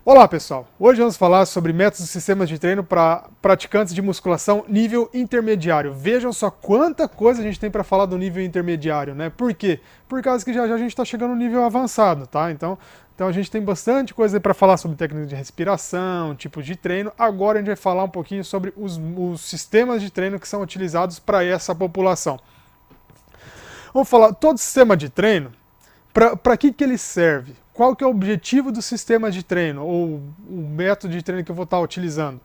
Olá pessoal, hoje vamos falar sobre métodos e sistemas de treino para praticantes de musculação nível intermediário. Vejam só quanta coisa a gente tem para falar do nível intermediário, né? Por quê? Por causa que já já a gente está chegando no nível avançado, tá? Então a gente tem bastante coisa para falar sobre técnicas de respiração, tipos de treino. Agora a gente vai falar um pouquinho sobre os sistemas de treino que são utilizados para essa população. Vamos falar, todo sistema de treino, para que ele serve? Qual que é o objetivo do sistema de treino, ou o método de treino que eu vou estar utilizando?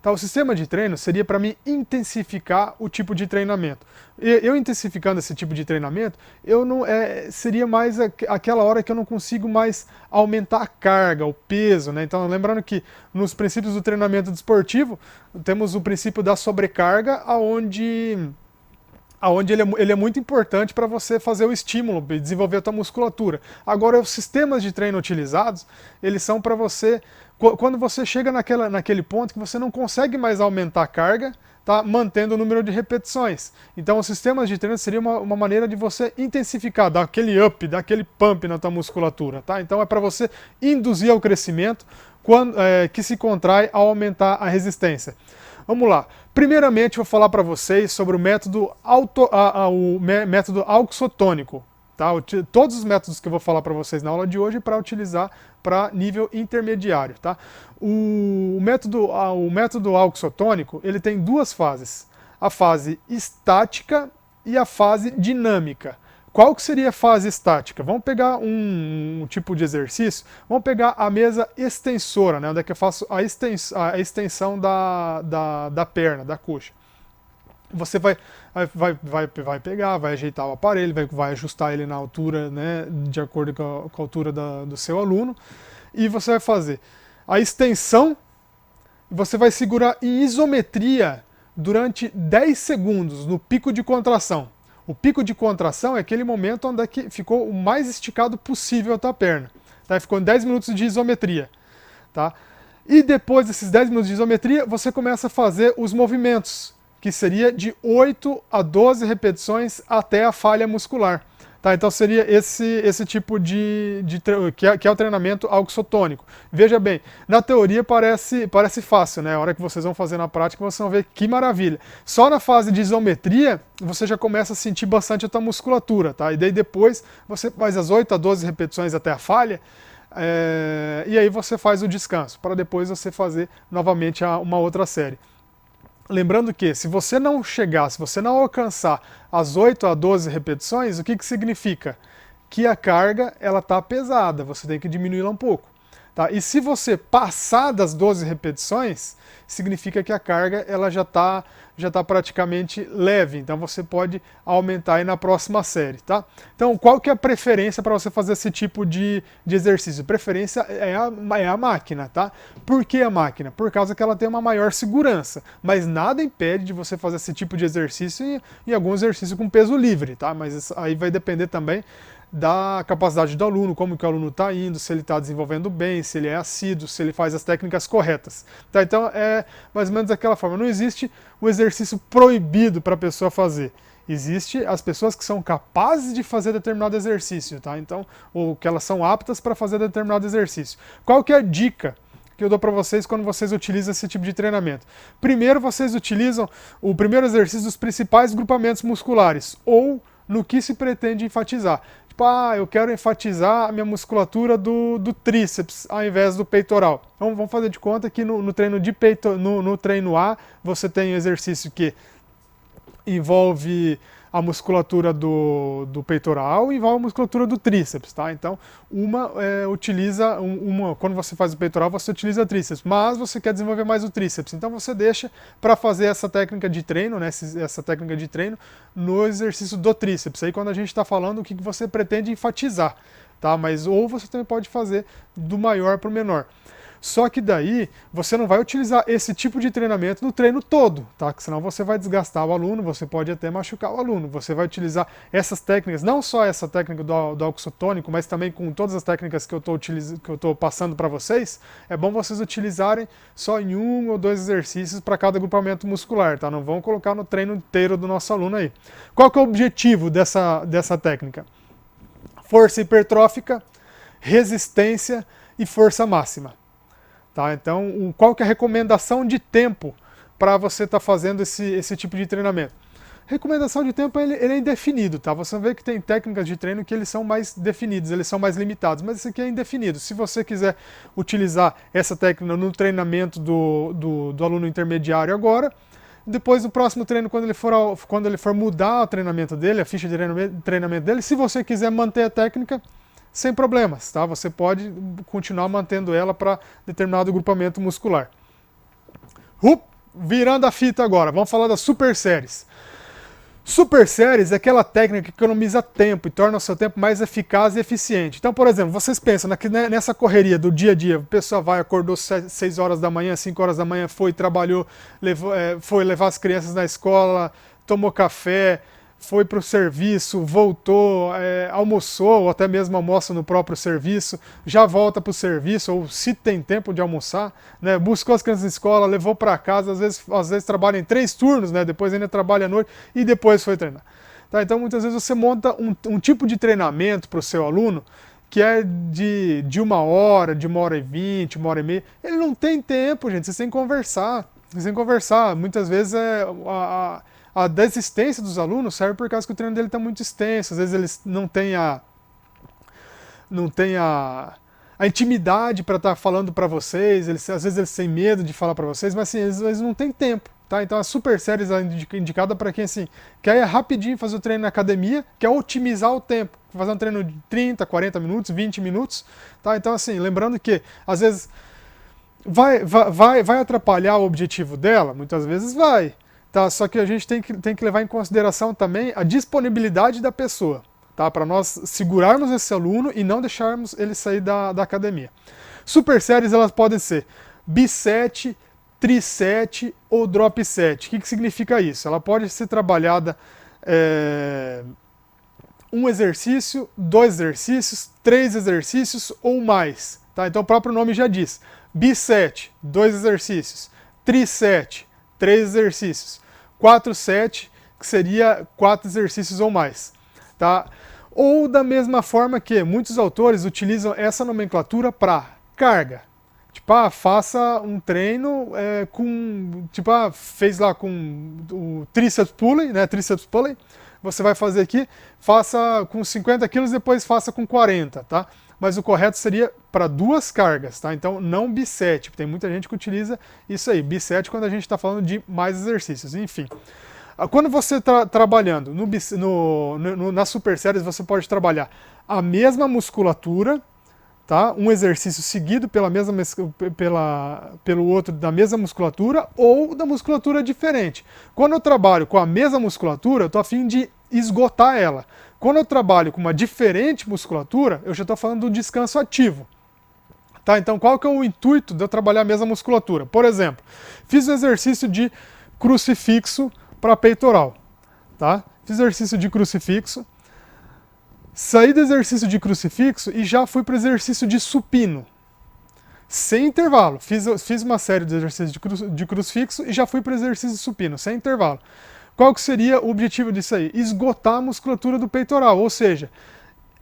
Tá, o sistema de treino seria para mim intensificar o tipo de treinamento. Eu intensificando esse tipo de treinamento, eu não seria mais aquela hora que eu não consigo mais aumentar a carga, o peso, né? Então, lembrando que nos princípios do treinamento desportivo, temos o princípio da sobrecarga, aonde ele é muito importante para você fazer o estímulo e desenvolver a tua musculatura. Agora, os sistemas de treino utilizados, eles são para você, quando você chega naquele ponto que você não consegue mais aumentar a carga, tá, mantendo o número de repetições. Então, os sistemas de treino seria uma maneira de você intensificar, dar aquele up, dar aquele pump na tua musculatura. Tá? Então, é para você induzir ao crescimento que se contrai ao aumentar a resistência. Vamos lá. Primeiramente, vou falar para vocês sobre o método, método auxotônico. Tá? Todos os métodos que eu vou falar para vocês na aula de hoje para utilizar para nível intermediário. Tá? O método auxotônico ele tem duas fases. A fase estática e a fase dinâmica. Qual que seria a fase estática? Vamos pegar um tipo de exercício, vamos pegar a mesa extensora, né, onde é que eu faço a extensão da perna, da coxa. Você vai pegar, vai ajeitar o aparelho, vai ajustar ele na altura, né, de acordo com a altura do seu aluno, e você vai fazer a extensão, você vai segurar em isometria durante 10 segundos no pico de contração. O pico de contração é aquele momento onde é que ficou o mais esticado possível a tua perna. Tá? Ficou em 10 minutos de isometria. Tá? E depois desses 10 minutos de isometria, você começa a fazer os movimentos, que seria de 8 a 12 repetições até a falha muscular. Tá, então seria esse tipo que é o treinamento auxotônico. Veja bem, na teoria parece fácil, né? A hora que vocês vão fazer na prática, vocês vão ver que maravilha. Só na fase de isometria, você já começa a sentir bastante a tua musculatura, tá? E daí depois você faz as 8 a 12 repetições até a falha, e aí você faz o descanso, para depois você fazer novamente uma outra série. Lembrando que se você não chegar, se você não alcançar as 8 a 12 repetições, o que significa? Que a carga ela está pesada, você tem que diminuí-la um pouco. Tá? E se você passar das 12 repetições, significa que a carga ela já tá praticamente leve, então você pode aumentar aí na próxima série. Tá? Então, qual que é a preferência para você fazer esse tipo de exercício? Preferência é a máquina. Tá? Por que a máquina? Por causa que ela tem uma maior segurança, mas nada impede de você fazer esse tipo de exercício em algum exercício com peso livre. Tá? Mas isso aí vai depender também da capacidade do aluno, como que o aluno está indo, se ele está desenvolvendo bem, se ele é assíduo, se ele faz as técnicas corretas. Tá? Então é mais ou menos daquela forma. Não existe o exercício proibido para a pessoa fazer. Existe as pessoas que são capazes de fazer determinado exercício, tá? Então, ou que elas são aptas para fazer determinado exercício. Qual que é a dica que eu dou para vocês quando vocês utilizam esse tipo de treinamento? Primeiro, vocês utilizam o primeiro exercício dos principais grupamentos musculares, ou no que se pretende enfatizar. Tipo, eu quero enfatizar a minha musculatura do tríceps ao invés do peitoral. Então, vamos fazer de conta que no treino de no treino A, você tem um exercício que envolve a musculatura do peitoral e envolve a musculatura do tríceps, tá? Então, quando você faz o peitoral, você utiliza tríceps, mas você quer desenvolver mais o tríceps, então você deixa para fazer essa técnica de treino, né, essa técnica de treino no exercício do tríceps. Aí quando a gente está falando o que você pretende enfatizar, tá? Mas ou você também pode fazer do maior para o menor. Só que daí você não vai utilizar esse tipo de treinamento no treino todo, tá? Porque senão você vai desgastar o aluno, você pode até machucar o aluno. Você vai utilizar essas técnicas, não só essa técnica do auxotônico, mas também com todas as técnicas que eu estou passando para vocês. É bom vocês utilizarem só em 1 ou 2 exercícios para cada agrupamento muscular, tá? Não vão colocar no treino inteiro do nosso aluno aí. Qual que é o objetivo dessa técnica? Força hipertrófica, resistência e força máxima. Tá? Então, qual que é a recomendação de tempo para você estar fazendo esse tipo de treinamento? Recomendação de tempo ele é indefinido, tá? Você vê que tem técnicas de treino que eles são mais definidos, eles são mais limitados, mas esse aqui é indefinido. Se você quiser utilizar essa técnica no treinamento do aluno intermediário agora, depois do próximo treino, quando ele for mudar o treinamento dele, a ficha de treinamento dele, se você quiser manter a técnica, sem problemas, tá? Você pode continuar mantendo ela para determinado grupamento muscular. Virando a fita agora, vamos falar das super séries. Super séries é aquela técnica que economiza tempo e torna o seu tempo mais eficaz e eficiente. Então, por exemplo, vocês pensam nessa correria do dia a dia, a pessoa acordou 6 horas da manhã, 5 horas da manhã, foi, trabalhou, foi levar as crianças na escola, tomou café, foi para o serviço, voltou, almoçou, ou até mesmo almoça no próprio serviço, já volta para o serviço, ou se tem tempo de almoçar, né, buscou as crianças na escola, levou para casa, às vezes trabalha em 3 turnos, né, depois ainda trabalha à noite e depois foi treinar. Tá, então muitas vezes você monta um tipo de treinamento para o seu aluno que é de 1 hora, de 1h20, 1h30. Ele não tem tempo, gente, vocês têm que conversar. Vocês têm que conversar. Muitas vezes a desistência dos alunos serve por causa que o treino dele está muito extenso. Às vezes eles não têm a intimidade para estar falando para vocês, às vezes eles têm medo de falar para vocês, mas assim, eles não têm tempo. Tá? Então a super séries é indicada para quem assim, quer rapidinho fazer o treino na academia, quer otimizar o tempo, fazer um treino de 30, 40 minutos, 20 minutos. Tá? Então assim, lembrando que às vezes vai atrapalhar o objetivo dela, muitas vezes vai. Tá, só que a gente tem que levar em consideração também a disponibilidade da pessoa, tá, para nós segurarmos esse aluno e não deixarmos ele sair da academia. Super séries elas podem ser biset, triset ou drop set. O que significa isso? Ela pode ser trabalhada um exercício, 2 exercícios, 3 exercícios ou mais. Tá? Então o próprio nome já diz. Biset, 2 exercícios. Triset, 3 exercícios. 4 set, que seria 4 exercícios ou mais. Tá? Ou da mesma forma que muitos autores utilizam essa nomenclatura para carga. Tipo, faça um treino com... Tipo, fez lá com o triceps pulley, né? Triceps pulley. Você vai fazer aqui, faça com 50 quilos, depois faça com 40, tá? Mas o correto seria para 2 cargas, tá? Então não biset, tem muita gente que utiliza isso aí, biset quando a gente está falando de mais exercícios, enfim. Quando você está trabalhando nas super séries, você pode trabalhar a mesma musculatura, tá? Um exercício seguido pelo outro da mesma musculatura ou da musculatura diferente. Quando eu trabalho com a mesma musculatura, eu estou a fim de esgotar ela. Quando eu trabalho com uma diferente musculatura, eu já estou falando do descanso ativo. Tá? Então, qual que é o intuito de eu trabalhar a mesma musculatura? Por exemplo, fiz o exercício de crucifixo para peitoral. Tá? Fiz exercício de crucifixo, saí do exercício de crucifixo e já fui para o exercício de supino. Sem intervalo. Fiz uma série de exercícios de crucifixo e já fui para o exercício de supino, sem intervalo. Qual que seria o objetivo disso aí? Esgotar a musculatura do peitoral, ou seja,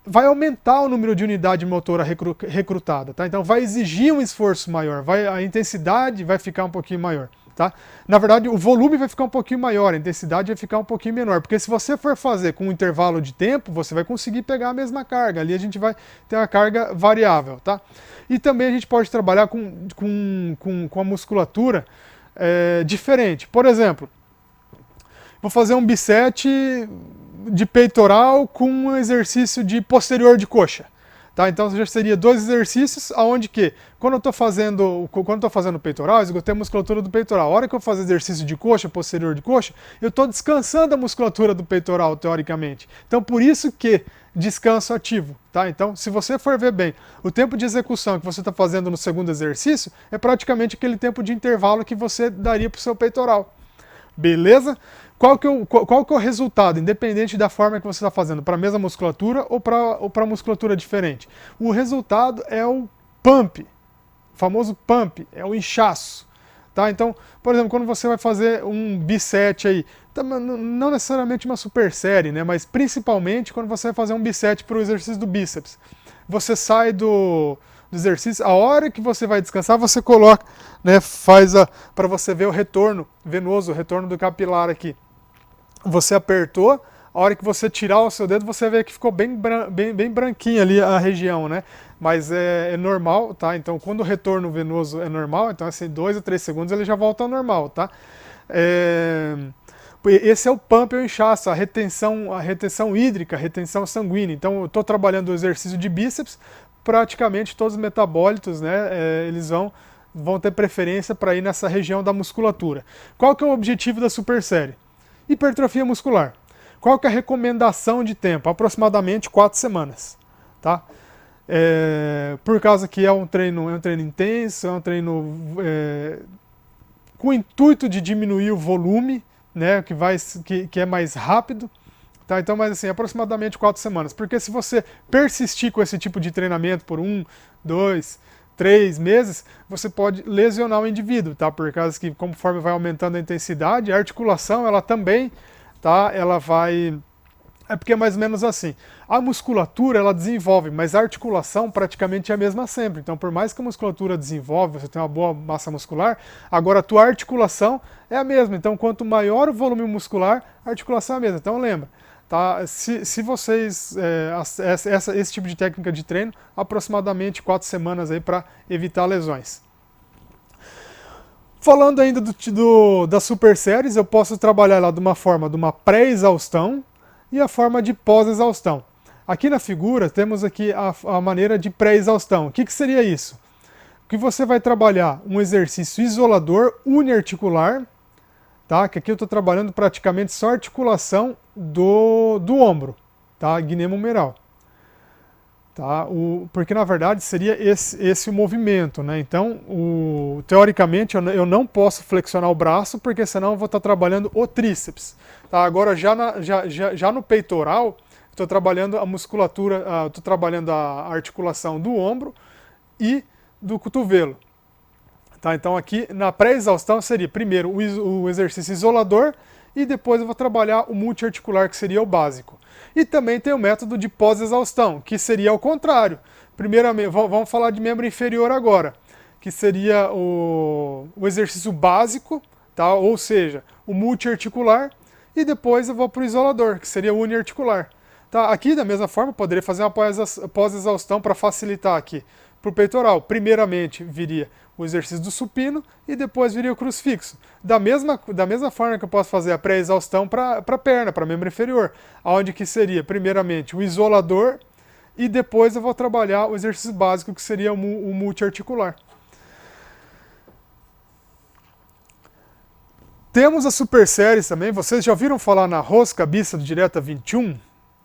vai aumentar o número de unidade motora recrutada, tá? Então vai exigir um esforço maior, a intensidade vai ficar um pouquinho maior, tá? Na verdade, o volume vai ficar um pouquinho maior, a intensidade vai ficar um pouquinho menor, porque se você for fazer com um intervalo de tempo, você vai conseguir pegar a mesma carga, ali a gente vai ter uma carga variável, tá? E também a gente pode trabalhar com a musculatura diferente. Por exemplo, vou fazer um biset de peitoral com um exercício de posterior de coxa. Tá? Então já seria 2 exercícios, aonde que, quando eu estou fazendo peitoral, eu esgotei a musculatura do peitoral. A hora que eu faço exercício de coxa, posterior de coxa, eu estou descansando a musculatura do peitoral, teoricamente. Então por isso que descanso ativo. Tá? Então, se você for ver bem, o tempo de execução que você está fazendo no segundo exercício é praticamente aquele tempo de intervalo que você daria para o seu peitoral. Beleza? Qual que é o resultado, independente da forma que você está fazendo, para a mesma musculatura ou para musculatura diferente? O resultado é o pump, o famoso pump, é o inchaço. Tá? Então, por exemplo, quando você vai fazer um biset aí, não necessariamente uma super série, né? Mas principalmente quando você vai fazer um biset para o exercício do bíceps. Você sai do do exercício, a hora que você vai descansar, você coloca, né, faz para você ver o retorno venoso, o retorno do capilar aqui. Você apertou, a hora que você tirar o seu dedo, você vê que ficou bem branquinho ali a região, né? Mas é normal, tá? Então, quando o retorno venoso é normal, então assim, 2 a 3 segundos ele já volta ao normal, tá? Esse é o pump ou inchaço, a retenção hídrica, a retenção sanguínea. Então, eu estou trabalhando o exercício de bíceps, praticamente todos os metabólitos, né, eles vão ter preferência para ir nessa região da musculatura. Qual que é o objetivo da super série? Hipertrofia muscular. Qual que é a recomendação de tempo? Aproximadamente 4 semanas, tá? Por causa que é um treino intenso, é um treino com o intuito de diminuir o volume, né, que é mais rápido. Tá, então, mas assim, aproximadamente 4 semanas. Porque se você persistir com esse tipo de treinamento por 1, 2, 3 meses, você pode lesionar o indivíduo, tá? Por causa que conforme vai aumentando a intensidade, a articulação, ela também, tá? Ela vai... É porque é mais ou menos assim. A musculatura, ela desenvolve, mas a articulação praticamente é a mesma sempre. Então, por mais que a musculatura desenvolve, você tem uma boa massa muscular, agora a tua articulação é a mesma. Então, quanto maior o volume muscular, a articulação é a mesma. Então, lembra. Tá? Se vocês esse tipo de técnica de treino, aproximadamente 4 semanas aí para evitar lesões. Falando ainda das super séries, eu posso trabalhar lá de uma forma de uma pré-exaustão e a forma de pós-exaustão. Aqui na figura temos aqui a maneira de pré-exaustão. O que seria isso? Que você vai trabalhar um exercício isolador uniarticular, tá? Que aqui eu estou trabalhando praticamente só a articulação do ombro, tá? Guinemomeral. Tá? Porque na verdade seria esse o movimento, né? Então, teoricamente, eu não posso flexionar o braço, porque senão eu vou estar trabalhando o tríceps. Tá? Agora, já no peitoral, estou trabalhando a musculatura, estou trabalhando a articulação do ombro e do cotovelo. Tá? Então, aqui na pré-exaustão seria primeiro o exercício isolador e depois eu vou trabalhar o multiarticular, que seria o básico. E também tem o método de pós-exaustão, que seria o contrário. Primeiramente, vamos falar de membro inferior agora, que seria o exercício básico, tá? Ou seja, o multiarticular, e depois eu vou para o isolador, que seria o uniarticular. Tá? Aqui, da mesma forma, eu poderia fazer uma pós-exaustão para facilitar aqui. Para o peitoral, primeiramente viria o exercício do supino e depois viria o crucifixo. Da mesma forma que eu posso fazer a pré-exaustão para a perna, para membro inferior, onde que seria primeiramente o isolador e depois eu vou trabalhar o exercício básico, que seria o multiarticular. Temos as super séries também. Vocês já ouviram falar na rosca bíceps direta 21?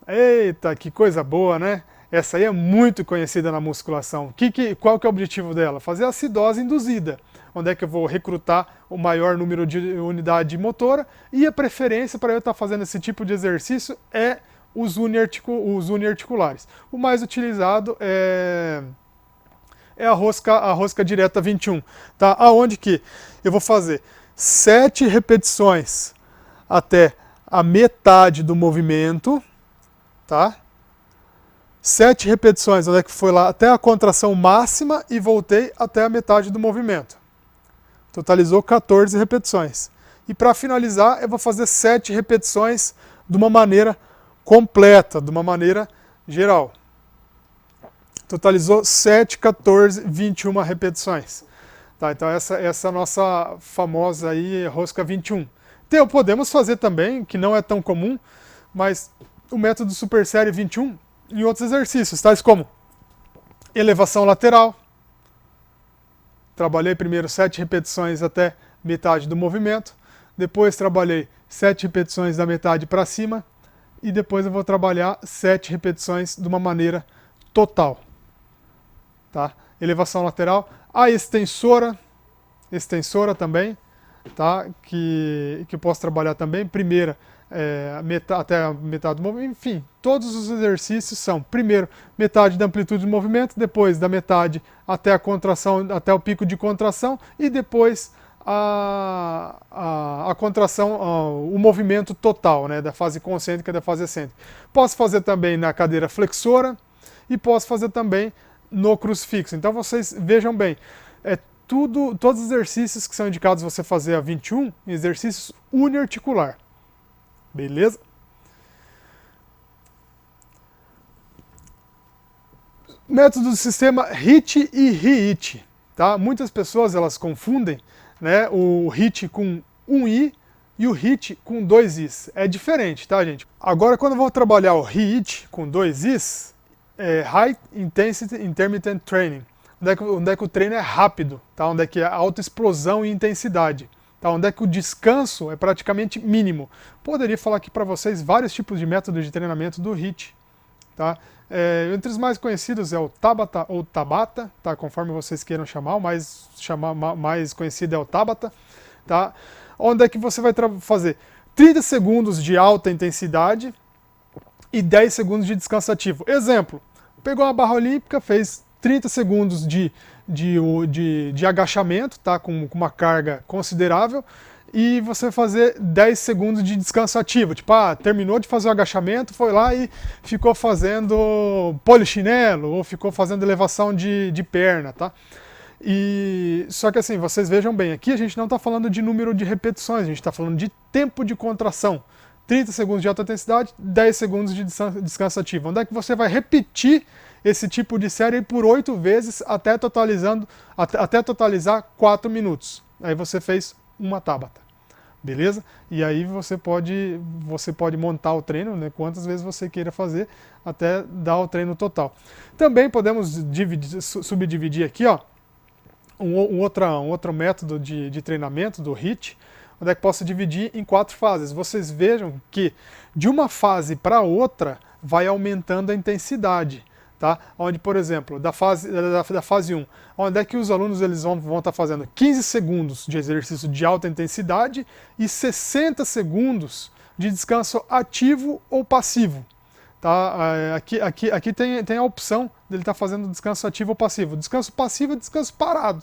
Eita, que coisa boa, né? Essa aí é muito conhecida na musculação. Qual que é o objetivo dela? Fazer a acidose induzida, onde é que eu vou recrutar o maior número de unidade motora, e a preferência para eu estar fazendo esse tipo de exercício é os uniarticulares. O mais utilizado é a rosca direta 21, tá? Aonde que eu vou fazer 7 repetições até a metade do movimento, tá? 7 repetições, onde é que foi lá até a contração máxima e voltei até a metade do movimento. Totalizou 14 repetições. E para finalizar, eu vou fazer 7 repetições de uma maneira completa, de uma maneira geral. Totalizou 7, 14, 21 repetições. Tá, então essa é a nossa famosa aí, rosca 21. Podemos fazer também, que não é tão comum, mas o método Super Série 21 em outros exercícios, tais como elevação lateral. Trabalhei primeiro 7 repetições até metade do movimento, depois trabalhei 7 repetições da metade para cima e depois eu vou trabalhar 7 repetições de uma maneira total. Tá? Elevação lateral, a extensora também, tá? que eu posso trabalhar também, primeira até a metade do movimento, enfim, todos os exercícios são, primeiro, metade da amplitude do movimento, depois da metade até a contração, até o pico de contração, e depois a contração, o movimento total, né, da fase concêntrica e da fase excêntrica. Posso fazer também na cadeira flexora, e posso fazer também no crucifixo. Então vocês vejam bem, todos os exercícios que são indicados você fazer a 21, exercícios uniarticular. Beleza? Método do sistema HIIT e REIT. Tá? Muitas pessoas elas confundem, né, o HIIT com um I e o REIT com dois Is. É diferente, tá, gente? Agora, quando eu vou trabalhar o REIT com dois Is, é High Intensity Intermittent Training, onde é que o treino é rápido, tá? Onde é que é alta explosão e intensidade, tá? Onde é que o descanso é praticamente mínimo. Poderia falar aqui para vocês vários tipos de métodos de treinamento do HIIT, tá? Entre os mais conhecidos é o Tabata ou Tabata, tá? Conforme vocês queiram chamar, o mais conhecido é o Tabata, tá? Onde é que você vai fazer 30 segundos de alta intensidade e 10 segundos de descanso ativo. Exemplo, pegou uma barra olímpica, fez 30 segundos de agachamento, tá? Com uma carga considerável, e você vai fazer 10 segundos de descanso ativo. Tipo, terminou de fazer o agachamento, foi lá e ficou fazendo polichinelo, ou ficou fazendo elevação de perna, tá? Só que assim, vocês vejam bem, aqui a gente não está falando de número de repetições, a gente está falando de tempo de contração. 30 segundos de alta intensidade, 10 segundos de descanso ativo. Onde é que você vai repetir esse tipo de série por 8 vezes até totalizar 4 minutos. Aí você fez uma Tabata. Beleza? E aí você pode montar o treino, né, quantas vezes você queira fazer, até dar o treino total. Também podemos subdividir aqui, ó, um outro método de treinamento do HIIT, onde é que posso dividir em 4 fases. Vocês vejam que de uma fase para outra vai aumentando a intensidade. Tá? Onde, por exemplo, da fase 1, onde é que os alunos eles vão estar fazendo 15 segundos de exercício de alta intensidade e 60 segundos de descanso ativo ou passivo. Tá? Aqui tem a opção dele estar fazendo descanso ativo ou passivo. Descanso passivo é descanso parado.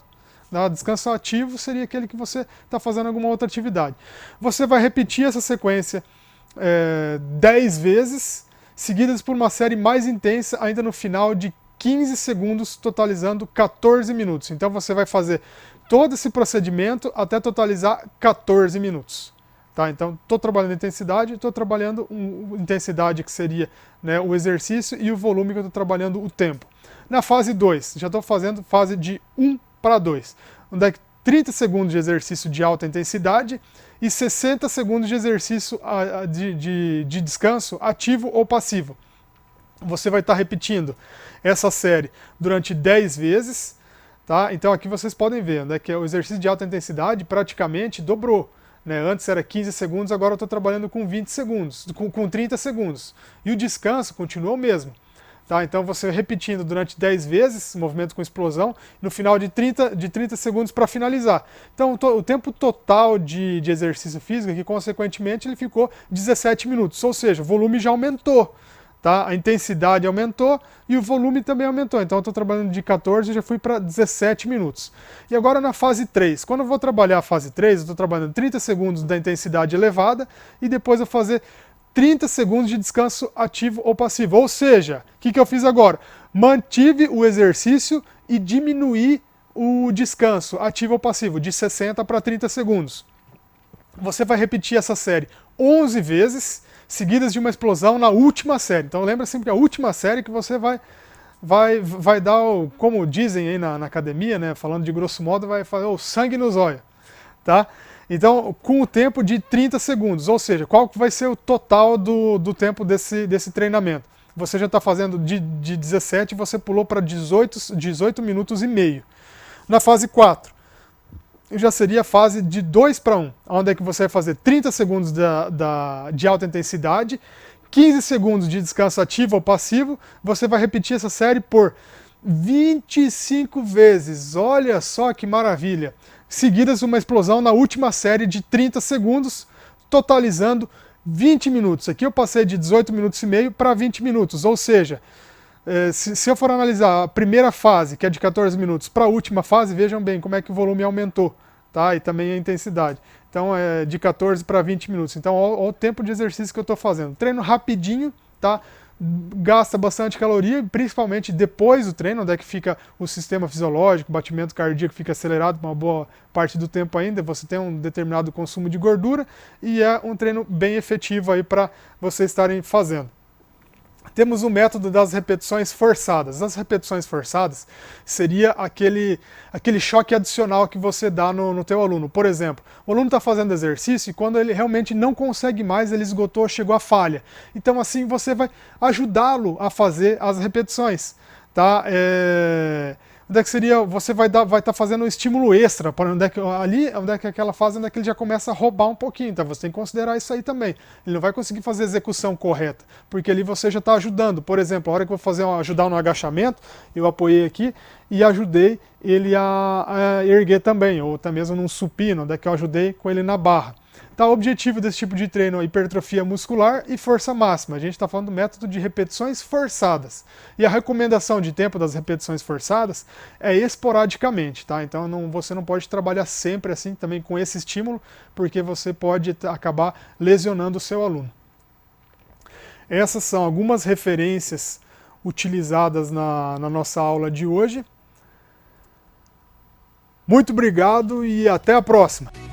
Tá? Descanso ativo seria aquele que você está fazendo alguma outra atividade. Você vai repetir essa sequência 10 vezes, seguidas por uma série mais intensa, ainda no final de 15 segundos, totalizando 14 minutos. Então você vai fazer todo esse procedimento até totalizar 14 minutos. Tá? Então, estou trabalhando intensidade, estou trabalhando intensidade que seria, né, o exercício, e o volume que eu estou trabalhando o tempo. Na fase 2, já estou fazendo fase de 1 para 2, onde é que 30 segundos de exercício de alta intensidade e 60 segundos de exercício de descanso ativo ou passivo. Você vai estar repetindo essa série durante 10 vezes. Tá? Então aqui vocês podem ver, né, que o exercício de alta intensidade praticamente dobrou. Né? Antes era 15 segundos, agora eu estou trabalhando com 20 segundos, com 30 segundos. E o descanso continua o mesmo. Tá? Então você repetindo durante 10 vezes, movimento com explosão, no final de 30 segundos para finalizar. Então o tempo total de exercício físico, que consequentemente ele ficou 17 minutos, ou seja, o volume já aumentou. Tá? A intensidade aumentou e o volume também aumentou. Então eu estou trabalhando de 14 e já fui para 17 minutos. E agora na fase 3. Quando eu vou trabalhar a fase 3, eu estou trabalhando 30 segundos da intensidade elevada e depois eu vou fazer 30 segundos de descanso ativo ou passivo. Ou seja, o que eu fiz agora? Mantive o exercício e diminuí o descanso ativo ou passivo de 60 para 30 segundos. Você vai repetir essa série 11 vezes, seguidas de uma explosão na última série. Então lembra sempre que a última série que você vai dar, como dizem aí na academia, né, falando de grosso modo, vai fazer o sangue nos olhos. Tá? Então, com o tempo de 30 segundos, ou seja, qual vai ser o total do tempo desse treinamento? Você já está fazendo de 17, você pulou para 18 minutos e meio. Na fase 4, já seria a fase de 2 para 1, onde é que você vai fazer 30 segundos de alta intensidade, 15 segundos de descanso ativo ou passivo, você vai repetir essa série por 25 vezes, olha só que maravilha! Seguidas uma explosão na última série de 30 segundos, totalizando 20 minutos. Aqui eu passei de 18 minutos e meio para 20 minutos, ou seja, se eu for analisar a primeira fase, que é de 14 minutos, para a última fase, vejam bem como é que o volume aumentou, tá? E também a intensidade. Então é de 14 para 20 minutos. Então olha o tempo de exercício que eu estou fazendo. Treino rapidinho, tá? gasta bastante caloria, principalmente depois do treino, onde é que fica o sistema fisiológico, o batimento cardíaco fica acelerado uma boa parte do tempo ainda, você tem um determinado consumo de gordura e é um treino bem efetivo aí para vocês estarem fazendo. Temos o método das repetições forçadas. As repetições forçadas seria aquele choque adicional que você dá no teu aluno. Por exemplo, o aluno está fazendo exercício e quando ele realmente não consegue mais, ele esgotou, chegou à falha. Então assim você vai ajudá-lo a fazer as repetições. Tá? Onde é que seria? Você vai estar fazendo um estímulo extra para onde é que aquela fase onde é que ele já começa a roubar um pouquinho. Então você tem que considerar isso aí também. Ele não vai conseguir fazer a execução correta, porque ali você já está ajudando. Por exemplo, a hora que eu vou ajudar no agachamento, eu apoiei aqui e ajudei ele a erguer também, ou até mesmo num supino, onde é que eu ajudei com ele na barra. Tá, o objetivo desse tipo de treino é hipertrofia muscular e força máxima. A gente está falando do método de repetições forçadas. E a recomendação de tempo das repetições forçadas é esporadicamente, tá? Então você não pode trabalhar sempre assim também com esse estímulo, porque você pode acabar lesionando o seu aluno. Essas são algumas referências utilizadas na nossa aula de hoje. Muito obrigado e até a próxima!